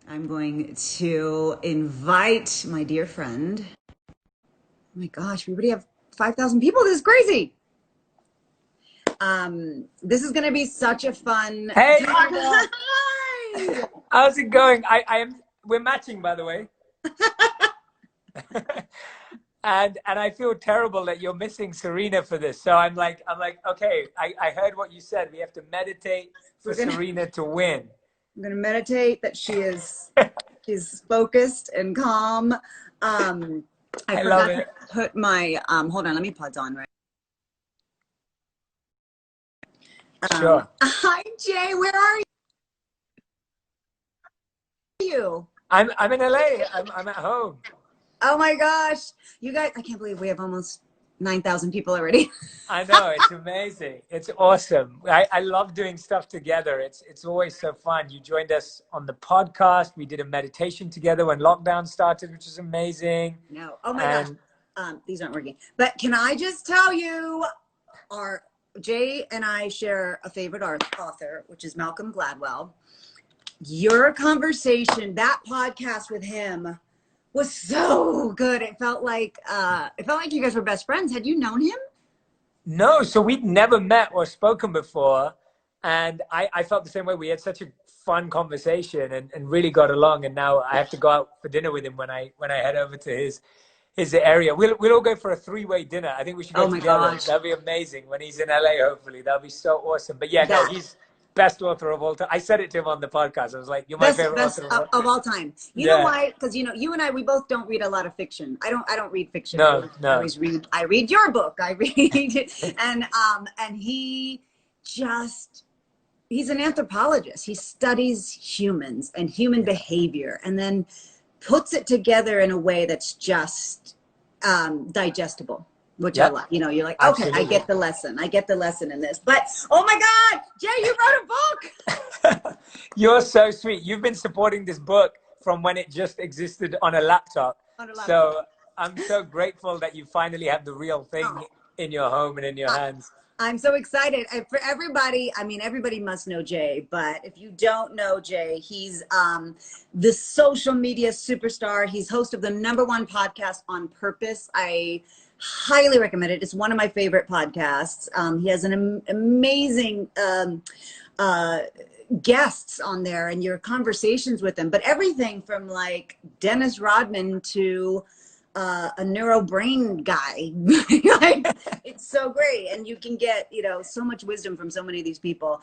I'm going to invite my dear friend. Oh my gosh, we already have 5,000 people. This is crazy. This is going to be such a fun. Hey, Eva. Hi. How's it going? We're matching, by the way. And I feel terrible that you're missing Serena for this. So I'm like, okay, I heard what you said. We have to meditate for Serena to win. I'm gonna meditate that she's focused and calm. I love forgot to it. put my hold on, let me put on right. Sure. Hi Jay, where are you? I'm in LA. I'm at home. Oh my gosh, you guys! I can't believe we have almost 9,000 people already. I know, it's amazing. It's awesome. I love doing stuff together. It's always so fun. You joined us on the podcast. We did a meditation together when lockdown started, which is amazing. No, oh my And gosh, these aren't working. But can I just tell you, our Jay and I share a favorite author, which is Malcolm Gladwell. Your conversation, that podcast with him, was so good. It felt like you guys were best friends. Had you known him? No, so we'd never met or spoken before. And I felt the same way. We had such a fun conversation and really got along. And now I have to go out for dinner with him when I head over to his area. We'll all go for a three-way dinner. I think we should go Oh my together. gosh. That'd be amazing when he's in LA, hopefully. That'd be so awesome. But yeah, no, That he's best author of all time. I said it to him on the podcast. I was like, you're my best favorite best author of all time. You know Yeah. why? Because you and I, we both don't read a lot of fiction. I don't read fiction. No, I no. always read. I read your book. I read and he just he's an anthropologist. He studies humans and human behavior, and then puts it together in a way that's just digestible, which I Yep, like. You're like, okay, I absolutely. get the lesson. I get the lesson in this. But oh my God, Jay, you wrote a book. You're so sweet. You've been supporting this book from when it just existed on a laptop. On a laptop. So I'm so grateful that you finally have the real thing Oh, in your home and in your hands. I'm so excited. And for everybody, I mean, everybody must know Jay, but if you don't know Jay, he's the social media superstar. He's host of the #1 podcast on purpose. I highly recommend it. It's one of my favorite podcasts. He has an amazing uh, guests on there and your conversations with them, but everything from like Dennis Rodman to a neuro brain guy. Like, it's so great, and you can get so much wisdom from so many of these people.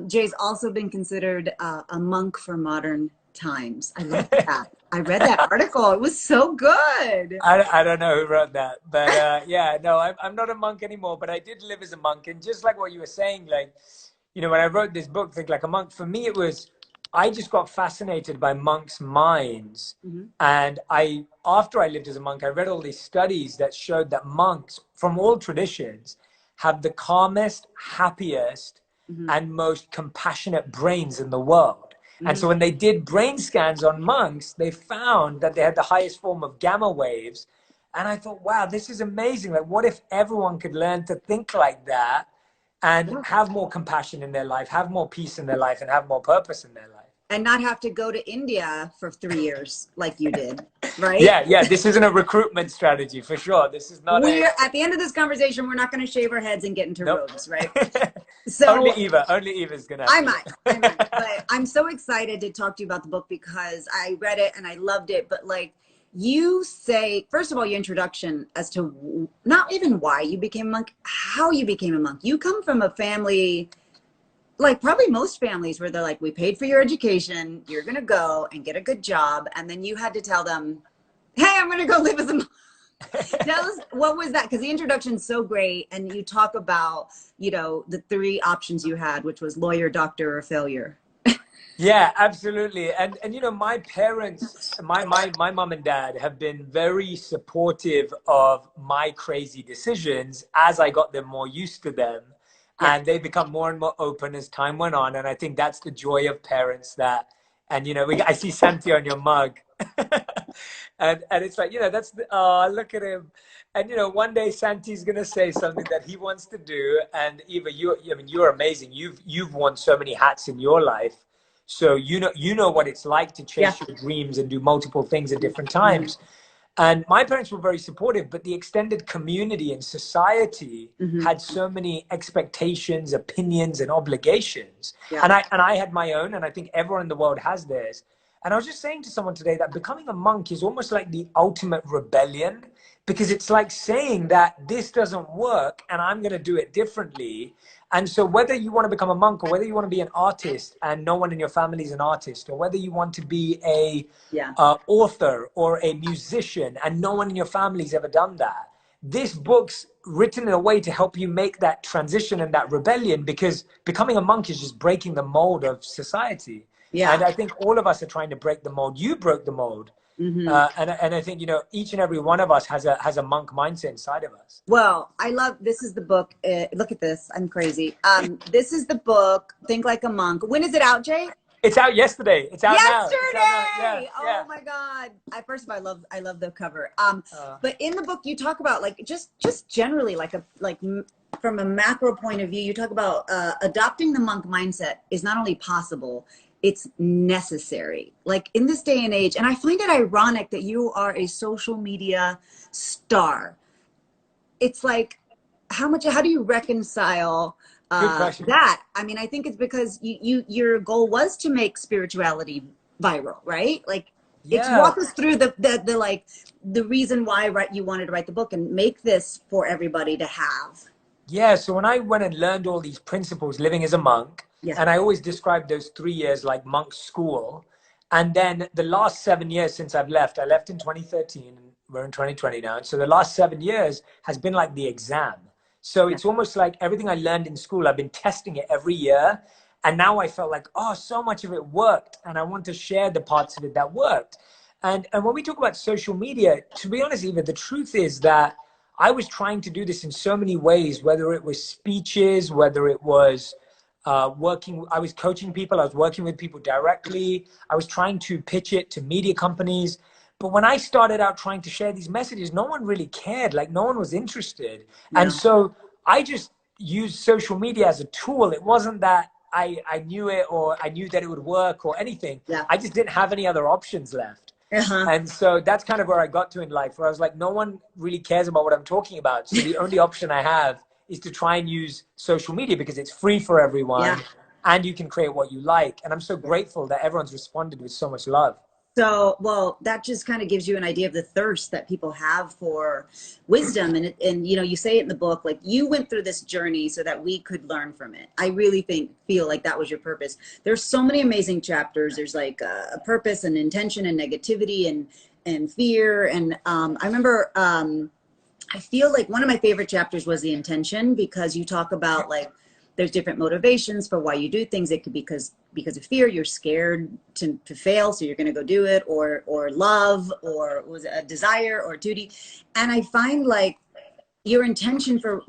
Jay's also been considered a monk for modern times. I love that. I read that article. It was so good. I don't know who wrote that, but yeah, no, I'm not a monk anymore, but I did live as a monk. And just like what you were saying, like, when I wrote this book, Think Like a Monk, for me, I just got fascinated by monks' minds. Mm-hmm. And after I lived as a monk, I read all these studies that showed that monks from all traditions have the calmest, happiest, Mm-hmm. and most compassionate brains in the world. And Mm-hmm. so when they did brain scans on monks, they found that they had the highest form of gamma waves. And I thought, wow, this is amazing. Like, what if everyone could learn to think like that and have more compassion in their life, have more peace in their life, and have more purpose in their life? And not have to go to India for 3 years like you did, right? Yeah. This isn't a recruitment strategy for sure. This is not a. We're at the end of this conversation, we're not going to shave our heads and get into Nope. robes, right? Only So Eva. Only Eva's gonna. I might, but I'm so excited to talk to you about the book because I read it and I loved it. But like you say, first of all, your introduction as to not even why you became a monk, how you became a monk. You come from a family, like probably most families, where they're like, we paid for your education, you're going to go and get a good job. And then you had to tell them, hey, I'm going to go live as a monk. Tell us, what was that? Because the introduction's so great, and you talk about the 3 options you had, which was lawyer, doctor, or failure. Yeah, absolutely. And my parents, my mom and dad have been very supportive of my crazy decisions as I got them more used to them. Yeah. And they become more and more open as time went on. And I think that's the joy of parents and I see Santi on your mug. And it's like, that's look at him. And one day Santi's gonna say something that he wants to do. And Eva, you're amazing. You've worn so many hats in your life. So you know what it's like to Yeah. chase your dreams and do multiple things at different times. And my parents were very supportive, but the extended community and society had so many expectations, opinions, and obligations. Yeah. And I had my own, and I think everyone in the world has theirs. And I was just saying to someone today that becoming a monk is almost like the ultimate rebellion, because it's like saying that this doesn't work and I'm going to do it differently. And so whether you want to become a monk, or whether you want to be an artist and no one in your family is an artist, or whether you want to be a author or a musician and no one in your family's ever done that, this book's written in a way to help you make that transition and that rebellion, because becoming a monk is just breaking the mold of society. Yeah. And I think all of us are trying to break the mold. You broke the mold. And I think, each and every one of us has a monk mindset inside of us. Well, I love, this is the book. Look at this. I'm crazy. This is the book, Think Like a Monk. When is it out, Jay? It's out yesterday. It's out now. Yesterday. Oh my God. First of all, I love the cover. But in the book you talk about like just generally from a macro point of view, you talk about adopting the monk mindset is not only possible, it's necessary. Like in this day and age, and I find it ironic that you are a social media star. It's like, how do you reconcile that? I mean, I think it's because your goal was to make spirituality viral, right? Like, it's walk us through the reason why you wanted to write the book and make this for everybody to have. Yeah. So when I went and learned all these principles living as a monk, and I always describe those 3 years like monk school. And then the last 7 years since I left in 2013, and we're in 2020 now. And so the last 7 years has been like the exam. So it's almost like everything I learned in school, I've been testing it every year. And now I felt like, oh, so much of it worked. And I want to share the parts of it that worked. And when we talk about social media, to be honest, Eva, the truth is that I was trying to do this in so many ways, whether it was speeches, whether it was I was coaching people, I was working with people directly, I was trying to pitch it to media companies. But when I started out trying to share these messages, no one really cared, like no one was interested. And so I just used social media as a tool. It wasn't that I knew it or I knew that it would work or anything. I just didn't have any other options left. And so that's kind of where I got to in life, where I was like, no one really cares about what I'm talking about. So the only option I have is to try and use social media because it's free for everyone and you can create what you like. And I'm so grateful that everyone's responded with so much love. So, well, that just kind of gives you an idea of the thirst that people have for wisdom. And you say it in the book, like you went through this journey so that we could learn from it. I really feel like that was your purpose. There's so many amazing chapters. There's like a purpose and intention and negativity and fear. And I remember, I feel like one of my favorite chapters was the intention, because you talk about like there's different motivations for why you do things. It could be because of fear, you're scared to fail, so you're going to go do it, or love, or was it a desire or duty. And I find like your intention for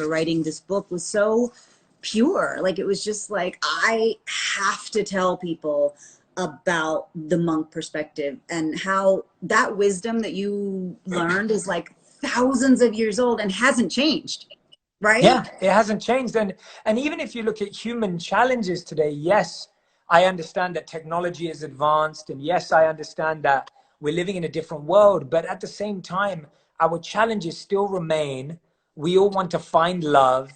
writing this book was so pure. Like it was just like, I have to tell people about the monk perspective and how that wisdom that you learned is like thousands of years old and hasn't changed, right? Yeah, it hasn't changed. And even if you look at human challenges today, yes, I understand that technology is advanced, and yes, I understand that we're living in a different world, but at the same time, our challenges still remain. We all want to find love.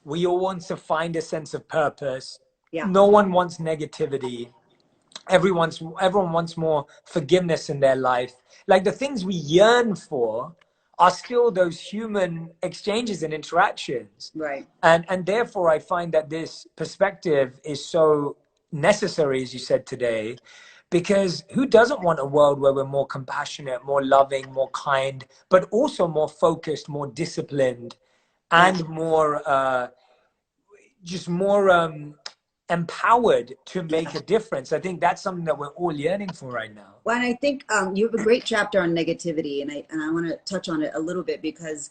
We all want to find a sense of purpose. No one wants negativity. Everyone wants more forgiveness in their life. Like the things we yearn for are still those human exchanges and interactions. Right. And therefore I find that this perspective is so necessary, as you said today, because who doesn't want a world where we're more compassionate, more loving, more kind, but also more focused, more disciplined, and more empowered to make a difference? I think that's something that we're all yearning for right now. Well, and I think you have a great chapter on negativity, and I want to touch on it a little bit because,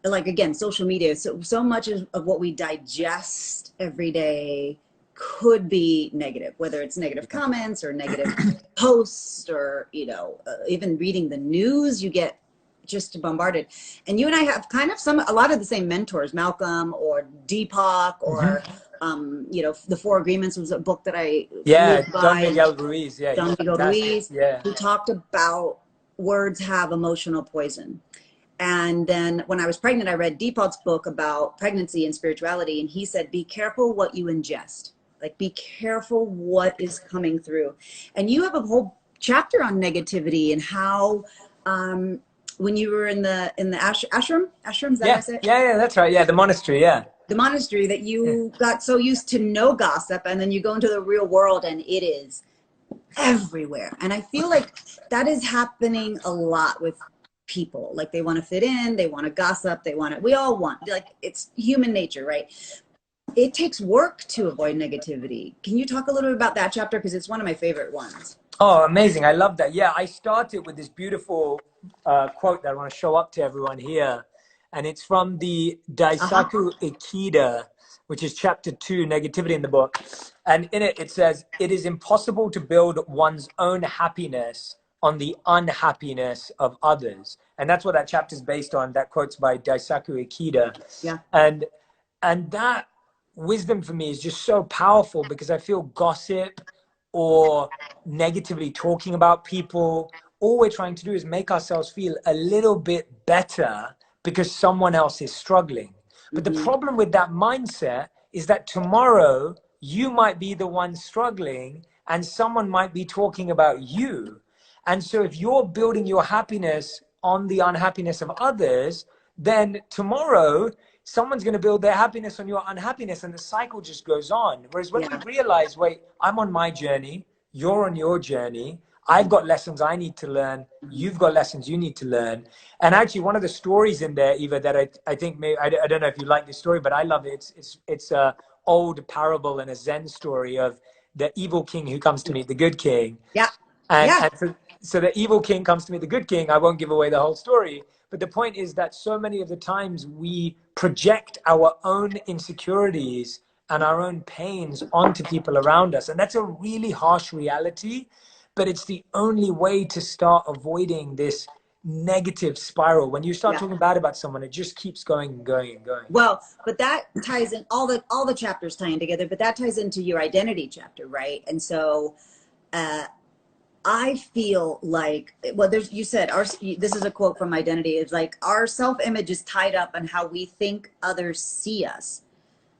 like, again, social media, so much of what we digest every day could be negative, whether it's negative comments or negative posts, or even reading the news, you get just bombarded. And you and I have kind of a lot of the same mentors, Malcolm or Deepak or you know, The Four Agreements was a book that I Yeah, lived Don by. Miguel Ruiz. Yeah, Don he's Miguel fantastic. Ruiz, Yeah. who talked about words have emotional poison. And then when I was pregnant, I read Deepal's book about pregnancy and spirituality. And he said, be careful what you ingest. Like, be careful what is coming through. And you have a whole chapter on negativity and how, when you were in the ashram, is that how I Yeah, say it? yeah, yeah, that's right. Yeah, the monastery, yeah. The monastery, that Yeah. you got so used to no gossip, and then you go into the real world and it is everywhere. And I feel like that is happening a lot with people. Like, they want to fit in, they want to gossip, we all want, like, it's human nature, right? It takes work to avoid negativity. Can you talk a little bit about that chapter? Because it's one of my favorite ones. Oh, amazing. I love that. Yeah, I started with this beautiful quote that I want to show up to everyone here. And it's from the Daisaku Ikeda, which is chapter 2, Negativity in the book. And in it, it says, it is impossible to build one's own happiness on the unhappiness of others. And that's what that chapter is based on. That quote's by Daisaku Ikeda. Yeah. And that wisdom for me is just so powerful, because I feel gossip or negatively talking about people, all we're trying to do is make ourselves feel a little bit better because someone else is struggling. But the problem with that mindset is that tomorrow you might be the one struggling and someone might be talking about you. And so if you're building your happiness on the unhappiness of others, then tomorrow someone's going to build their happiness on your unhappiness, and the cycle just goes on. Whereas when we realize, wait, I'm on my journey, you're on your journey, I've got lessons I need to learn, you've got lessons you need to learn. And actually, one of the stories in there, Eva, that I think I don't know if you like this story, but I love it. It's a old parable and a Zen story of the evil king who comes to meet the good king. Yeah. And, Yeah. so the evil king comes to meet the good king. I won't give away the whole story. But the point is that so many of the times we project our own insecurities and our own pains onto people around us. And that's a really harsh reality, but it's the only way to start avoiding this negative spiral. When you start talking bad about someone, it just keeps going and going and going. Well, but that ties in, all the chapters tie in together, but that ties into your identity chapter, right? And so I feel like, well, you said, this is a quote from Identity. It's like, our self-image is tied up in how we think others see us.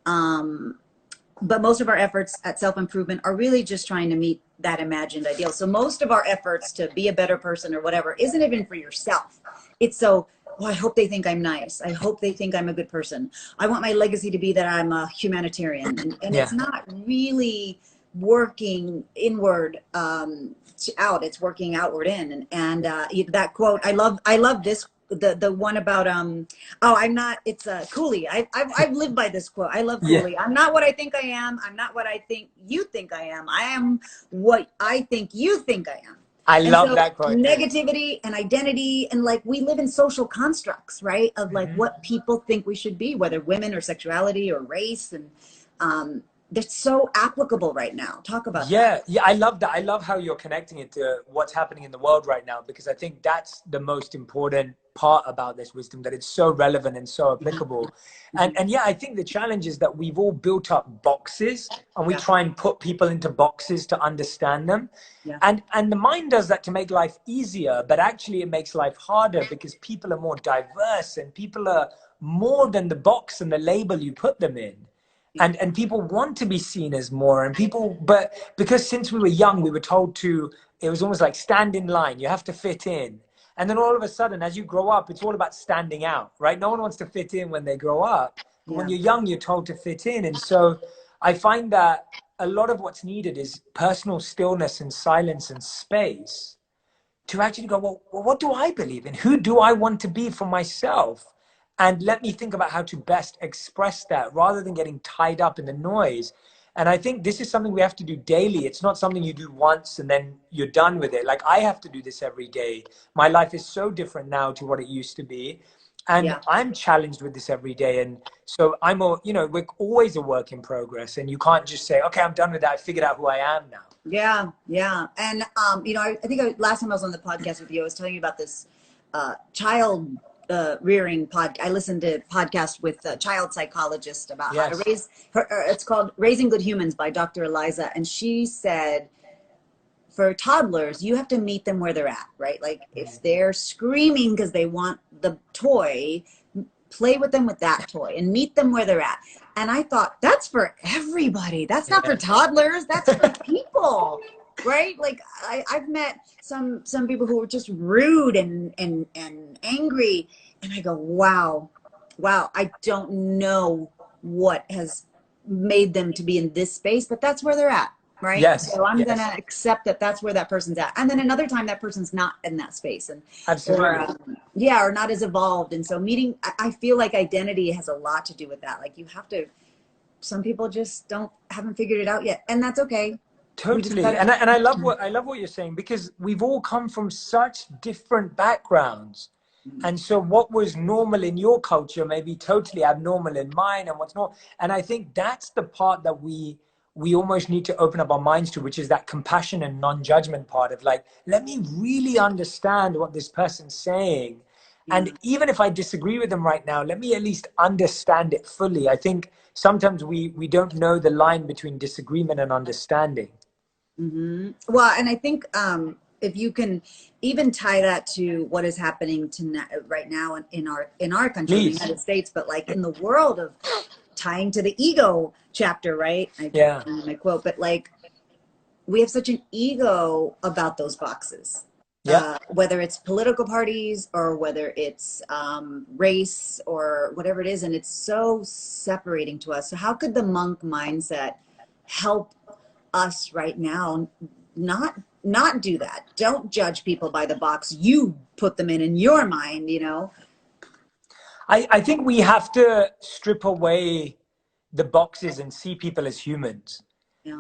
But most of our efforts at self-improvement are really just trying to meet that imagined ideal. So most of our efforts to be a better person or whatever isn't even for yourself. It's so, I hope they think I'm nice. I hope they think I'm a good person. I want my legacy to be that I'm a humanitarian. And it's not really working inward out. It's working outward in. And that quote, I love this, the one about I'm not, it's Cooley. I've lived by this quote. I love Cooley. I'm not what I think I am. I'm not what I think you think I am. I am what I think you think I am. I love that quote. Negativity and identity, and like, we live in social constructs, right? Of like what people think we should be, whether women or sexuality or race, and that's so applicable right now. Talk about that. Yeah, I love that. I love how you're connecting it to what's happening in the world right now, because I think that's the most important part about this wisdom, that it's so relevant and so applicable. And yeah, I think the challenge is that we've all built up boxes, and we try and put people into boxes to understand them. And the mind does that to make life easier, but actually it makes life harder, because people are more diverse and people are more than the box and the label you put them in. And people want to be seen as more, and people, but because since we were young, we were told to, it was almost like stand in line, you have to fit in. And then all of a sudden, as you grow up, it's all about standing out, right? No one wants to fit in when they grow up. But when you're young, you're told to fit in. And so I find that a lot of what's needed is personal stillness and silence and space to actually go, well, what do I believe in? Who do I want to be for myself? And let me think about how to best express that, rather than getting tied up in the noise. And I think this is something we have to do daily. It's not something you do once and then you're done with it. Like, I have to do this every day. My life is so different now to what it used to be. And I'm challenged with this every day. And so we're always a work in progress. And you can't just say, okay, I'm done with that, I figured out who I am now. Yeah. And, I think last time I was on the podcast with you, I was telling you about this child rearing pod. I listened to a podcast with a child psychologist about how to Yes. raise her. It's called Raising Good Humans by Dr. Eliza. And she said, for toddlers, you have to meet them where they're at, right? Like if they're screaming because they want the toy, play with them with that toy and meet them where they're at. And I thought, that's for everybody. That's not for toddlers. That's for people, right? Like I've met some people who were just rude and angry. And I go, wow, I don't know what has made them to be in this space, but that's where they're at. Right. Yes. So I'm Yes. going to accept that that's where that person's at. And then another time that person's not in that space and, Absolutely. or not as evolved. And so I feel like identity has a lot to do with that. Like you have to, some people just haven't figured it out yet. And that's okay. Totally. And I love what you're saying, because we've all come from such different backgrounds. And so what was normal in your culture may be totally abnormal in mine, and what's not. And I think that's the part that we almost need to open up our minds to, which is that compassion and non-judgment part of like, let me really understand what this person's saying. And even if I disagree with them right now, let me at least understand it fully. I think sometimes we don't know the line between disagreement and understanding. Well, and I think if you can even tie that to what is happening right now in our country, the United States, but like in the world of tying to the ego chapter, right? My quote, but like we have such an ego about those boxes. Whether it's political parties or whether it's race or whatever it is, and it's so separating to us. So how could the monk mindset help us right now not do that? Don't judge people by the box you put them in your mind, you know? I think we have to strip away the boxes and see people as humans.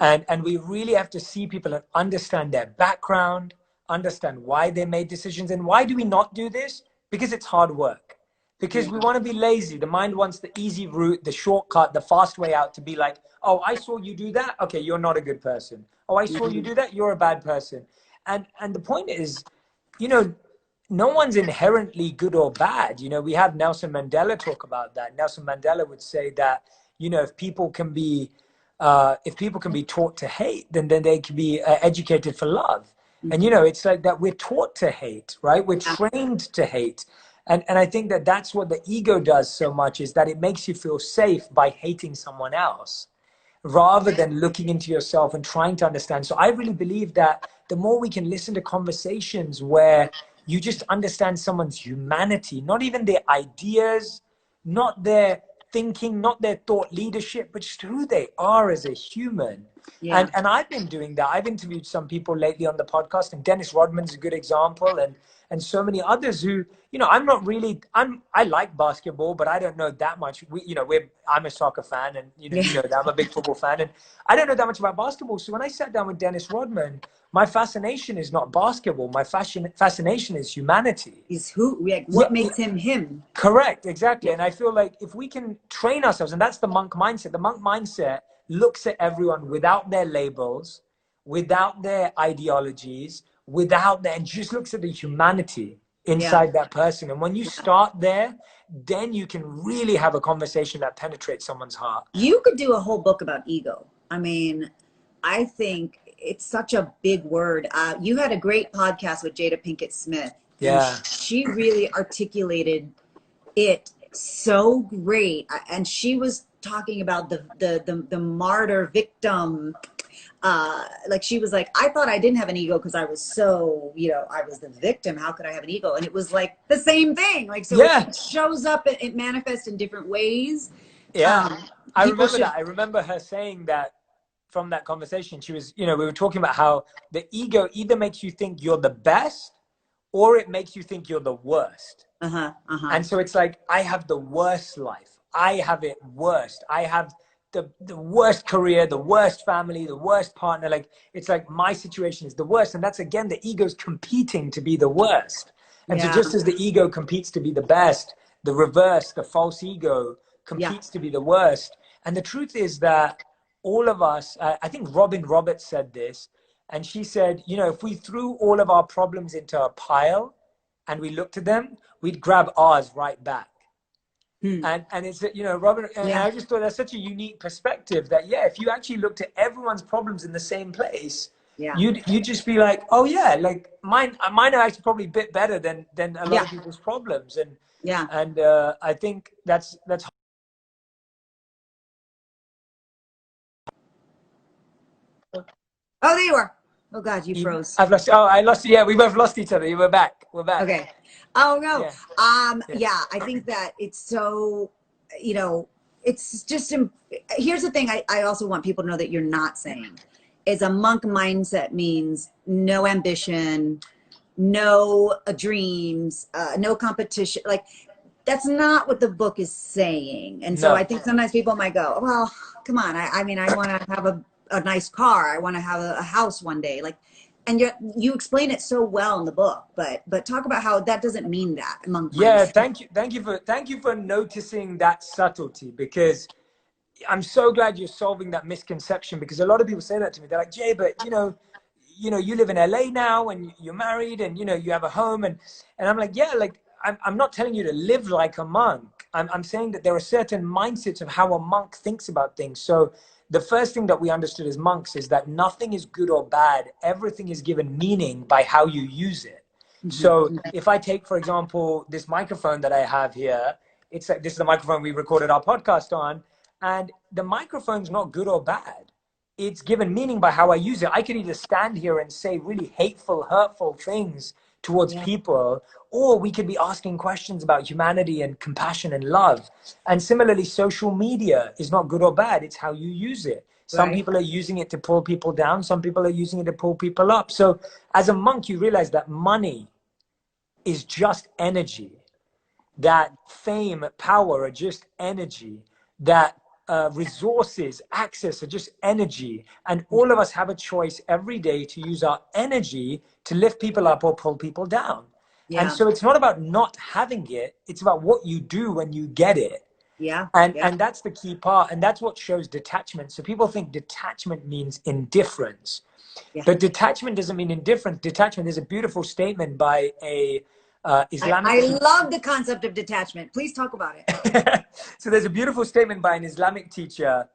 And we really have to see people and understand their background, understand why they made decisions. And why do we not do this? Because it's hard work. Because we want to be lazy. The mind wants the easy route, the shortcut, the fast way out, to be like, oh, I saw you do that. Okay, you're not a good person. Oh, I saw you do that. You're a bad person. And the point is, you know, no one's inherently good or bad. You know, we have Nelson Mandela talk about that. Nelson Mandela would say that, you know, if people can be taught to hate, then they can be educated for love. And, you know, it's like that we're taught to hate, right? We're trained to hate. And I think that that's what the ego does so much, is that it makes you feel safe by hating someone else, rather than looking into yourself and trying to understand. So I really believe that the more we can listen to conversations where you just understand someone's humanity, not even their ideas, not their thinking, not their thought leadership, but just who they are as a human. And I've been doing that. I've interviewed some people lately on the podcast, and Dennis Rodman's a good example, and so many others who, you know, I like basketball, but I don't know that much. I'm a soccer fan, and you know that I'm a big football fan, and I don't know that much about basketball. So when I sat down with Dennis Rodman, my fascination is not basketball. My fascination is humanity. What makes him him? Correct, exactly. And I feel like if we can train ourselves, and that's the monk mindset. The monk mindset looks at everyone without their labels, without their ideologies, and just looks at the humanity inside that person. And when you start there, then you can really have a conversation that penetrates someone's heart. You could do a whole book about ego. I mean, I think it's such a big word. You had a great podcast with Jada Pinkett Smith. Yeah. She really articulated it so great. And she was talking about the martyr victim. Like she was like, I thought I didn't have an ego because I was so, you know, I was the victim. How could I have an ego? And it was like the same thing. Like, so it shows up, it manifests in different ways. I remember that. I remember her saying that from that conversation. She was, you know, we were talking about how the ego either makes you think you're the best or it makes you think you're the worst. And so it's like, I have the worst life. I have it worst. I have the worst career, the worst family, the worst partner. Like, it's like my situation is the worst. And that's, again, the ego's competing to be the worst. And so just as the ego competes to be the best, the reverse, the false ego competes to be the worst. And the truth is that all of us, I think Robin Roberts said this, and she said, you know, if we threw all of our problems into a pile and we looked at them, we'd grab ours right back. Hmm. And it's, you know, Robin, and Yeah. I just thought that's such a unique perspective that, yeah, if you actually looked at everyone's problems in the same place, Yeah. you'd just be like, oh yeah, like mine are actually probably a bit better than a lot Yeah. of people's problems. Yeah. And I think that's Oh, there you are. Oh God, you froze. I've lost. Oh, I lost. Yeah, we both lost each other. We're back. We're back. Okay. Oh no. Yeah. Yeah. Yeah, I think that it's so, you know, it's just, here's the thing I also want people to know that you're not saying is a monk mindset means no ambition, no dreams, no competition. Like that's not what the book is saying. And so I No. think sometimes people might go, well, come on. I mean, I want to have a nice car. I want to have a house one day. Like, and you explain it so well in the book, but talk about how that doesn't mean that among Yeah. mindset. Thank you for noticing that subtlety, because I'm so glad you're solving that misconception, because a lot of people say that to me. They're like, Jay, but you live in LA now and you're married and, you have a home. And I'm like, yeah, like, I'm not telling you to live like a monk. I'm saying that there are certain mindsets of how a monk thinks about things. So the first thing that we understood as monks is that nothing is good or bad. Everything is given meaning by how you use it. So Mm-hmm. if I take, for example, this microphone that I have here, it's like, this is the microphone we recorded our podcast on. And the microphone's not good or bad. It's given meaning by how I use it. I could either stand here and say really hateful, hurtful things towards Yeah. people, or we could be asking questions about humanity and compassion and love. And similarly, social media is not good or bad. It's how you use it. Some Right. people are using it to pull people down. Some people are using it to pull people up. So as a monk, you realize that money is just energy, that fame, power are just energy, that resources, access are just energy. And all of us have a choice every day to use our energy to lift people up or pull people down. And Yeah. so it's not about not having it, it's about what you do when you get it. Yeah. And Yeah. and that's the key part. And that's what shows detachment. So people think detachment means indifference. Yeah. But detachment doesn't mean indifference. Detachment is a beautiful statement by a Islamic I teacher. love the concept of detachment. Please talk about it. So there's a beautiful statement by an Islamic teacher,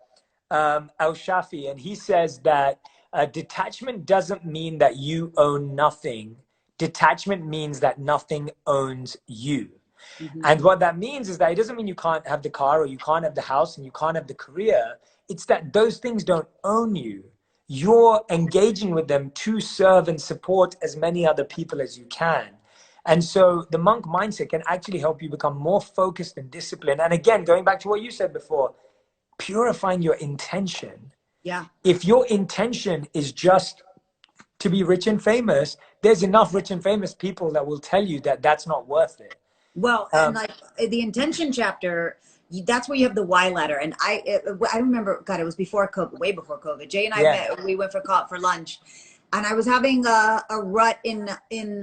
Al Shafi, and he says that detachment doesn't mean that you own nothing. Detachment means that nothing owns you. Mm-hmm. And what that means is that it doesn't mean you can't have the car or you can't have the house and you can't have the career. It's that those things don't own you. You're engaging with them to serve and support as many other people as you can. And so the monk mindset can actually help you become more focused and disciplined. And again, going back to what you said before, purifying your intention. Yeah. If your intention is just to be rich and famous, there's enough rich and famous people that will tell you that that's not worth it. Well, and like the intention chapter, that's where you have the why letter. And I remember, God, it was before COVID, way before COVID. Jay and I Yeah. met. We went for lunch, and I was having a rut in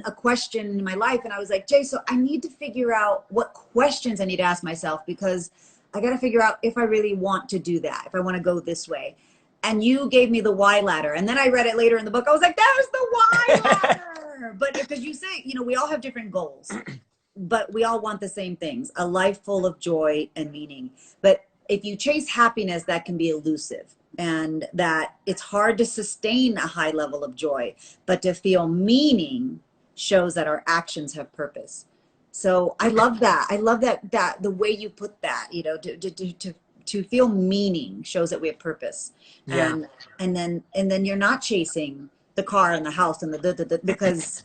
a question in my life, and I was like, Jay, so I need to figure out what questions I need to ask myself, because I got to figure out if I really want to do that, if I want to go this way. And you gave me the why ladder, and then I read it later in the book. I was like, there's the why ladder. But because you say, we all have different goals, but we all want the same things, a life full of joy and meaning. But if you chase happiness, that can be elusive, and that it's hard to sustain a high level of joy. But to feel meaning shows that our actions have purpose. So I love that. I love that the way you put that, to feel meaning shows that we have purpose. Yeah. And then you're not chasing the car and the house and the because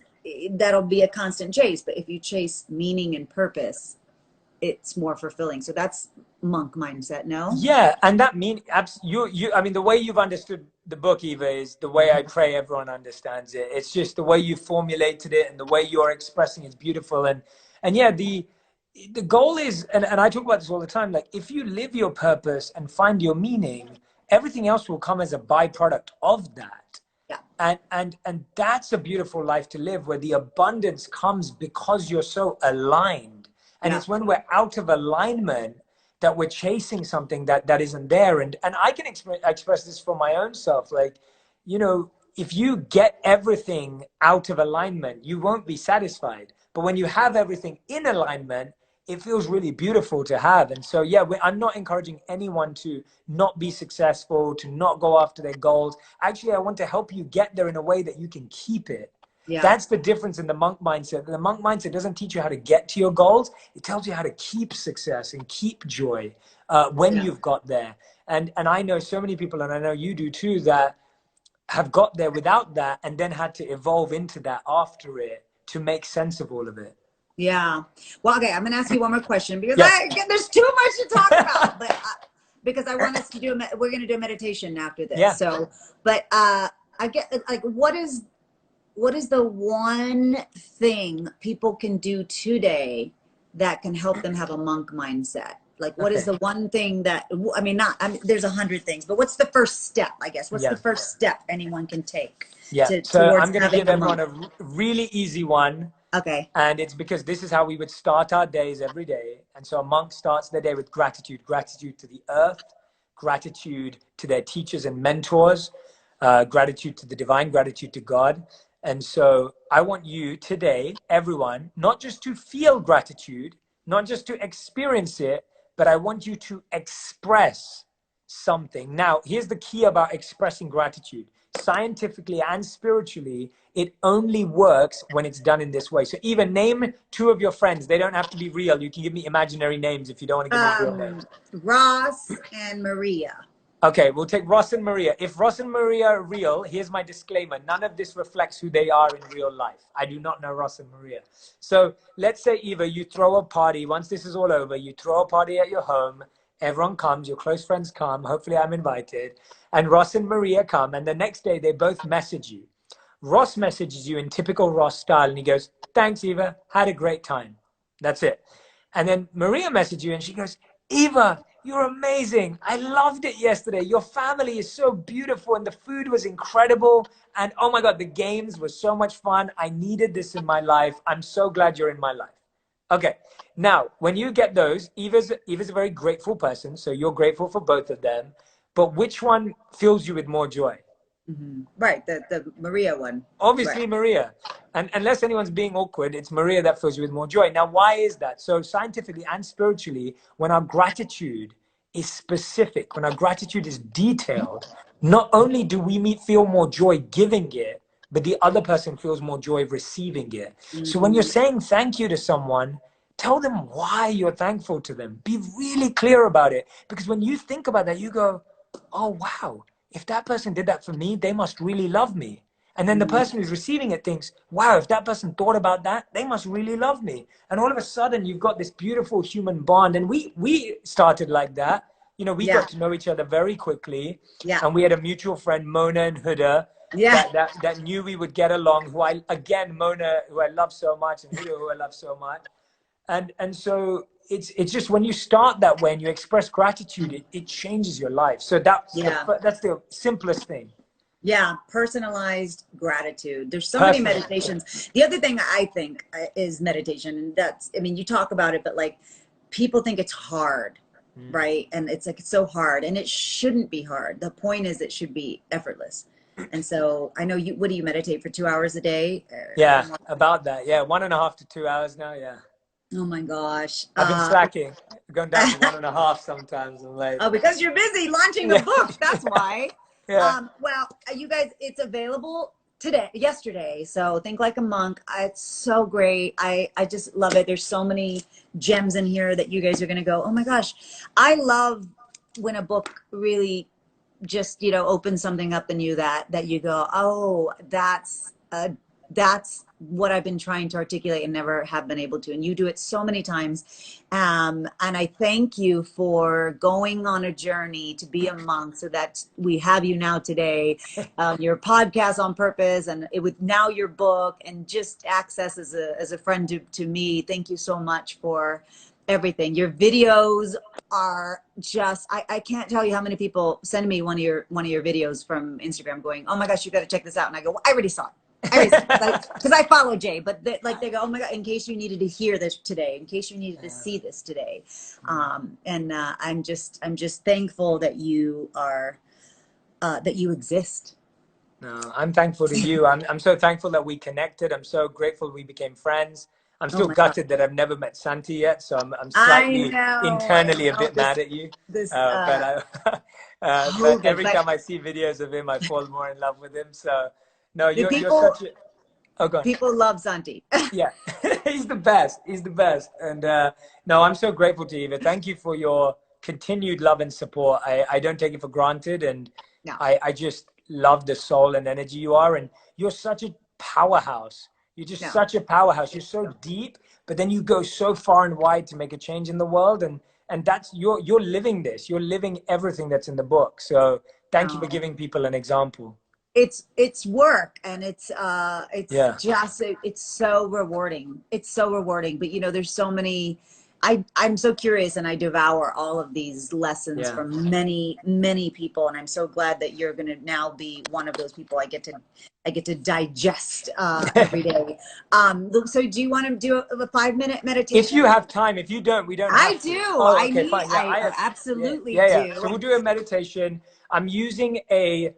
that'll be a constant chase. But if you chase meaning and purpose, it's more fulfilling. So that's monk mindset. No. Yeah, and that you. I mean, the way you've understood the book, Eva, is the way I pray everyone understands it. It's just the way you formulated it and the way you're expressing it's beautiful. And yeah, the goal is, and I talk about this all the time. Like, if you live your purpose and find your meaning, everything else will come as a byproduct of that. Yeah. And that's a beautiful life to live, where the abundance comes because you're so aligned. And Yeah. it's when we're out of alignment that we're chasing something that isn't there. And I can express this for my own self. Like, if you get everything out of alignment, you won't be satisfied. But when you have everything in alignment, it feels really beautiful to have. And so, yeah, I'm not encouraging anyone to not be successful, to not go after their goals. Actually, I want to help you get there in a way that you can keep it. Yeah. That's the difference in the monk mindset. The monk mindset doesn't teach you how to get to your goals. It tells you how to keep success and keep joy when you've got there. And I know so many people, and I know you do too, that have got there without that and then had to evolve into that after it to make sense of all of it. Yeah. Well, okay, I'm going to ask you one more question because Yeah. there's too much to talk about, but because I want us to do, we're going to do a meditation after this. Yeah. So, but I get like, what is the one thing people can do today that can help them have a monk mindset? Like, what is the one thing that, I mean, there's 100 things, but what's the first step, I guess? What's the first step anyone can take? Yeah. So I'm going to give everyone a a really easy one. Okay. And it's because this is how we would start our days every day. And so a monk starts their day with gratitude, gratitude to the earth, gratitude to their teachers and mentors, gratitude to the divine, gratitude to God. And so I want you today, everyone, not just to feel gratitude, not just to experience it, but I want you to express something. Now, here's the key about expressing gratitude. Scientifically and spiritually, it only works when it's done in this way. So even name two of your friends. They don't have to be real. You can give me imaginary names if you don't want to give me real names. Ross and Maria. Okay, we'll take Ross and Maria. If Ross and Maria are real, here's my disclaimer. None of this reflects who they are in real life. I do not know Ross and Maria. So let's say, Eva, you throw a party. Once this is all over, you throw a party at your home. Everyone comes, your close friends come. Hopefully I'm invited. And Ross and Maria come. And the next day, they both message you. Ross messages you in typical Ross style. And he goes, thanks, Eva. Had a great time. That's it. And then Maria messages you and she goes, Eva, you're amazing. I loved it yesterday. Your family is so beautiful and the food was incredible. And oh my God, the games were so much fun. I needed this in my life. I'm so glad you're in my life. Okay. Now, when you get those, Eva's a very grateful person. So you're grateful for both of them. But which one fills you with more joy? Mm-hmm. Right. The Maria one. Obviously, right. Maria. And unless anyone's being awkward, it's Maria that fills you with more joy. Now, why is that? So scientifically and spiritually, when our gratitude is specific, when our gratitude is detailed, not only do we feel more joy giving it, but the other person feels more joy receiving it. Mm-hmm. So when you're saying thank you to someone, tell them why you're thankful to them. Be really clear about it. Because when you think about that, you go, oh, wow, if that person did that for me, they must really love me. And then the person who's receiving it thinks, wow, if that person thought about that, they must really love me. And all of a sudden, you've got this beautiful human bond. And we started like that. You know, we got to know each other very quickly. Yeah. And we had a mutual friend, Mona and Huda, that knew we would get along, Mona, who I love so much, and Huda, who I love so much. And so it's just when you start that way and you express gratitude, it changes your life. So that's the simplest thing. Yeah, personalized gratitude. There's so many meditations. The other thing I think is meditation, and that's, I mean, you talk about it, but like people think it's hard, right? And it's like, it's so hard, and it shouldn't be hard. The point is it should be effortless. And so I know what do you meditate for 2 hours a day? Yeah, about that. Yeah, 1.5 to 2 hours now. Yeah. Oh my gosh. I've been slacking, going down to 1.5 sometimes. I'm like, oh, because you're busy launching a book. That's why. Yeah. Well, you guys, it's available yesterday. So Think Like a Monk. It's so great. I just love it. There's so many gems in here that you guys are going to go, oh my gosh. I love when a book really just, opens something up in you that you go, oh, that's what I've been trying to articulate and never have been able to. And you do it so many times. And I thank you for going on a journey to be a monk so that we have you now today, your podcast On Purpose, and with now your book, and just access as a friend to me. Thank you so much for everything. Your videos are just, I can't tell you how many people send me one of your videos from Instagram going, oh my gosh, you got to check this out. And I go, well, I already saw it. Because I follow Jay, but they go, oh my God, in case you needed to hear this today, in case you needed to see this today. And I'm just thankful that you are, that you exist. No, I'm thankful to you. I'm so thankful that we connected. I'm so grateful we became friends. I'm Oh still my God. gutted that I've never met Santi yet, so I'm I slightly know, I internally a know bit mad at you. this But COVID, every but time I see videos of him, I fall more in love with him. So, no, the you're people such a. Oh, go on. people love Santi. Yeah, he's the best. He's the best. And no, I'm so grateful to you. Eva. Thank you for your continued love and support. I don't take it for granted. And No, I just love the soul and energy you are. And you're such a powerhouse. You're just no. such a powerhouse. You're Thank so you. deep, but then you go so far and wide to make a change in the world. And that's you're living this. You're living everything that's in the book. So thank you for No. giving people an example. It's work, and it's Yeah. just it's so rewarding. It's so rewarding, but you know there's so many. I'm so curious, and I devour all of these lessons Yeah. from many people, and I'm so glad that you're going to now be one of those people I get to digest every day. So do you want to do a 5-minute If meditation? you have time, if you don't, we don't I have to. do. Oh, okay, fine. Yeah, I I have. Yeah, absolutely yeah, yeah. do. So we'll do a meditation. I'm using a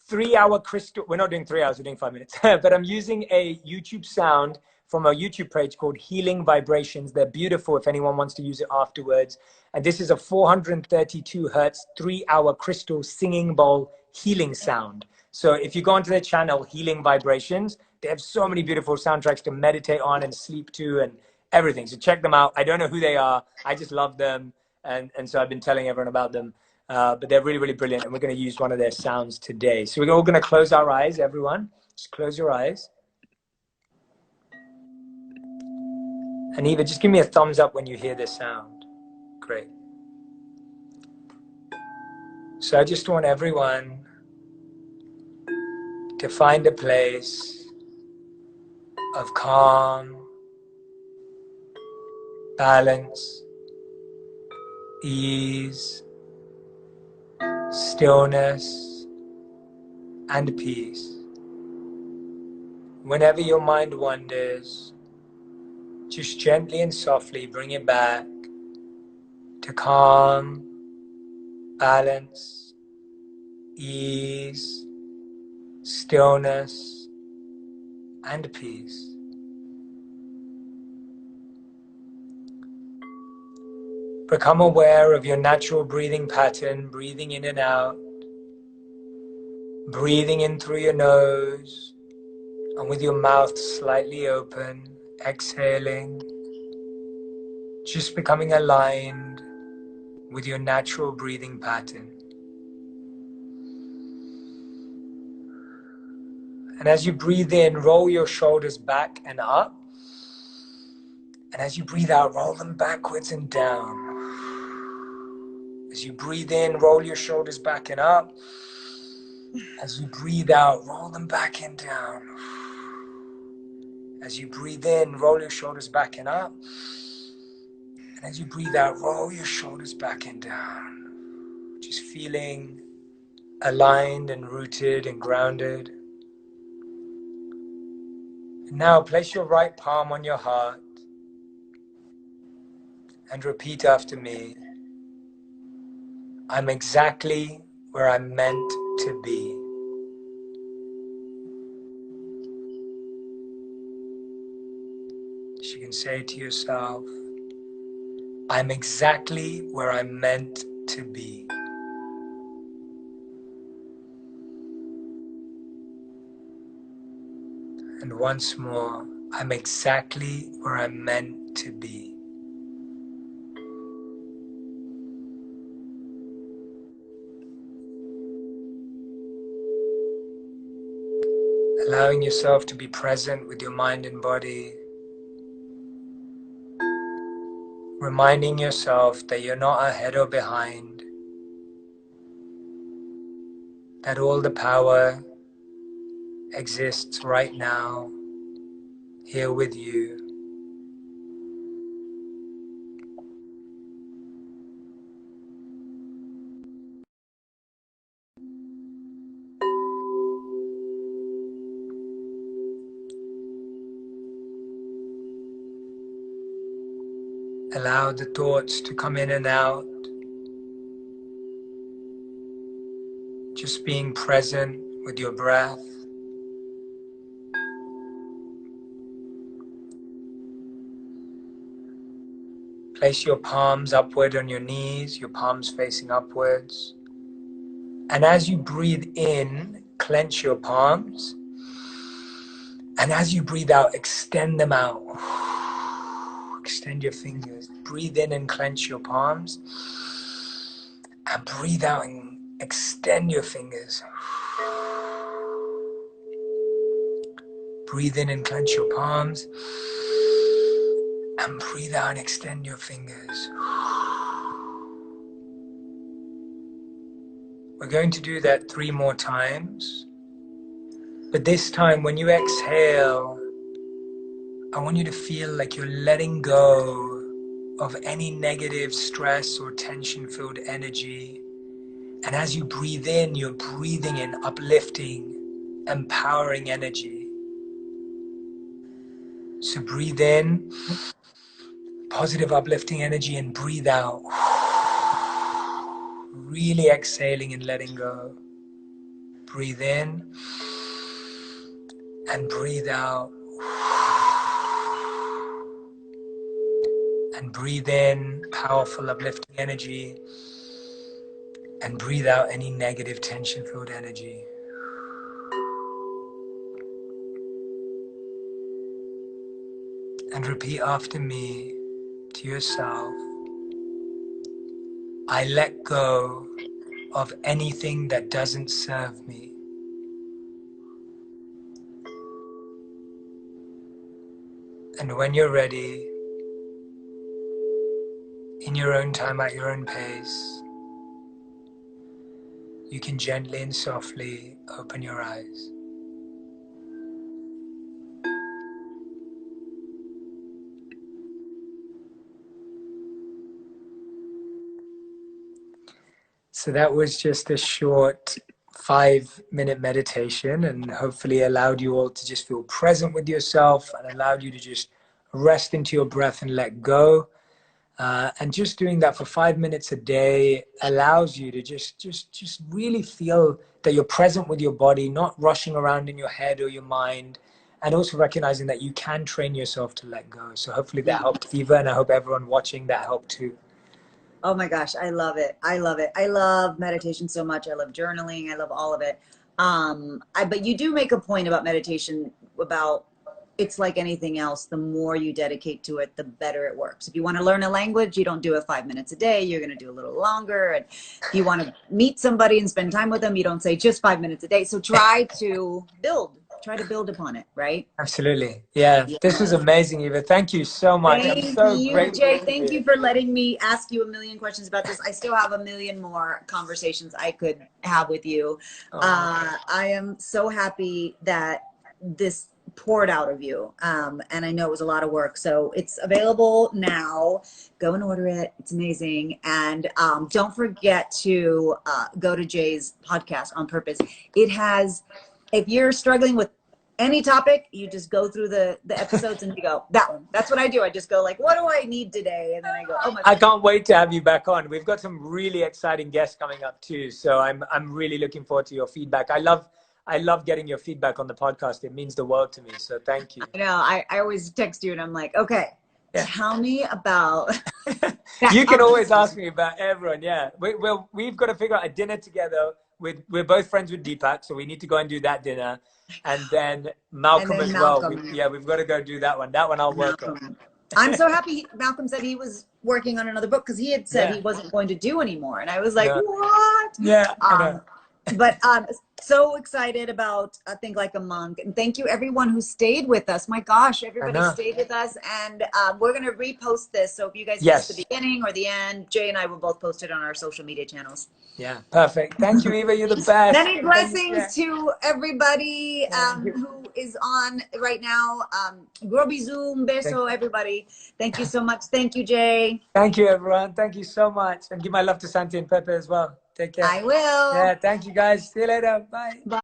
3 hour crystal. We're not doing 3 hours. We're doing 5 minutes. But I'm using a YouTube sound from a YouTube page called Healing Vibrations. They're beautiful. If anyone wants to use it afterwards. And this is a 432 hertz, 3 hour crystal singing bowl healing sound. So if you go onto their channel, Healing Vibrations, they have so many beautiful soundtracks to meditate on and sleep to and everything. So check them out. I don't know who they are. I just love them. And so I've been telling everyone about them. But they're really, really brilliant. And we're going to use one of their sounds today. So we're all going to close our eyes, everyone. Just close your eyes. And Eva, just give me a thumbs up when you hear this sound. Great. So I just want everyone to find a place of calm, balance, ease, stillness, and peace. Whenever your mind wanders, just gently and softly bring it back to calm, balance, ease, stillness, and peace. Become aware of your natural breathing pattern, breathing in and out, breathing in through your nose, and with your mouth slightly open, exhaling, just becoming aligned with your natural breathing pattern. And as you breathe in, roll your shoulders back and up. And as you breathe out, roll them backwards and down. As you breathe in, roll your shoulders back and up. As you breathe out, roll them back and down. As you breathe in, roll your shoulders back and up. And as you breathe out, roll your shoulders back and down. Just feeling aligned and rooted and grounded. And now place your right palm on your heart and repeat after me. I'm exactly where I'm meant to be. So you can say to yourself, I'm exactly where I'm meant to be. And once more, I'm exactly where I'm meant to be. Allowing yourself to be present with your mind and body. Reminding yourself that you're not ahead or behind. That all the power exists right now, here with you. Allow the thoughts to come in and out. Just being present with your breath. Place your palms upward on your knees, your palms facing upwards. And as you breathe in, clench your palms. And as you breathe out, extend them out. Extend your fingers. Breathe in and clench your palms. And breathe out and extend your fingers. Breathe in and clench your palms. And breathe out and extend your fingers. We're going to do that 3 more times. But this time, when you exhale, I want you to feel like you're letting go of any negative stress or tension-filled energy. And as you breathe in, you're breathing in uplifting, empowering energy. So breathe in, positive uplifting energy, and breathe out. Really exhaling and letting go. Breathe in and breathe out. And breathe in powerful uplifting energy. And breathe out any negative tension-filled energy. And repeat after me to yourself. I let go of anything that doesn't serve me. And when you're ready, in your own time, at your own pace, you can gently and softly open your eyes. So that was just a short 5-minute meditation, and hopefully allowed you all to just feel present with yourself and allowed you to just rest into your breath and let go. And just doing that for 5 minutes a day allows you to just really feel that you're present with your body, not rushing around in your head or your mind, and also recognizing that you can train yourself to let go. So hopefully that helped Eva, and I hope everyone watching that helped too. Oh my gosh, I love it. I love it. I love meditation so much. I love journaling. I love all of it. But you do make a point about meditation, about it's like anything else. The more you dedicate to it, the better it works. If you want to learn a language, you don't do it 5 minutes a day. You're going to do a little longer. And if you want to meet somebody and spend time with them, you don't say just 5 minutes a day. So try to build upon it, right? Absolutely. Yeah. This was amazing, Eva. Thank you so much. Thank you, Jay. Thank you for letting me ask you a million questions about this. I still have a million more conversations I could have with you. I am so happy that this poured out of you. And I know it was a lot of work. So it's available now. Go and order it. It's amazing. And don't forget to go to Jay's podcast, On Purpose. It has, if you're struggling with any topic, you just go through the episodes and you go, that one. That's what I do. I just go like, what do I need today? And then I go, oh my God. I can't wait to have you back on. We've got some really exciting guests coming up too. So I'm really looking forward to your feedback. I love getting your feedback on the podcast. It means the world to me. So thank you. I know. I always text you and I'm like, okay, tell me about You can always ask me about everyone. Yeah. We've got to figure out a dinner together. We're both friends with Deepak, so we need to go and do that dinner. And then Malcolm as well. We've got to go do that one. That one I'll work on. I'm so happy Malcolm said he was working on another book, because he had said he wasn't going to do anymore. And I was like, what? Yeah. But so excited about Think Like a Monk. And thank you everyone who stayed with us. My gosh, everybody stayed with us. And we're going to repost this. So if you guys missed the beginning or the end, Jay and I will both post it on our social media channels. Yeah, perfect. Thank you, Eva. You're the best. Many blessings to everybody who is on right now. Groby Zoom, beso, everybody. Thank you so much. Thank you, Jay. Thank you, everyone. Thank you so much. And give my love to Santi and Pepe as well. Take care. I will. Yeah, thank you, guys. See you later. Bye. Bye.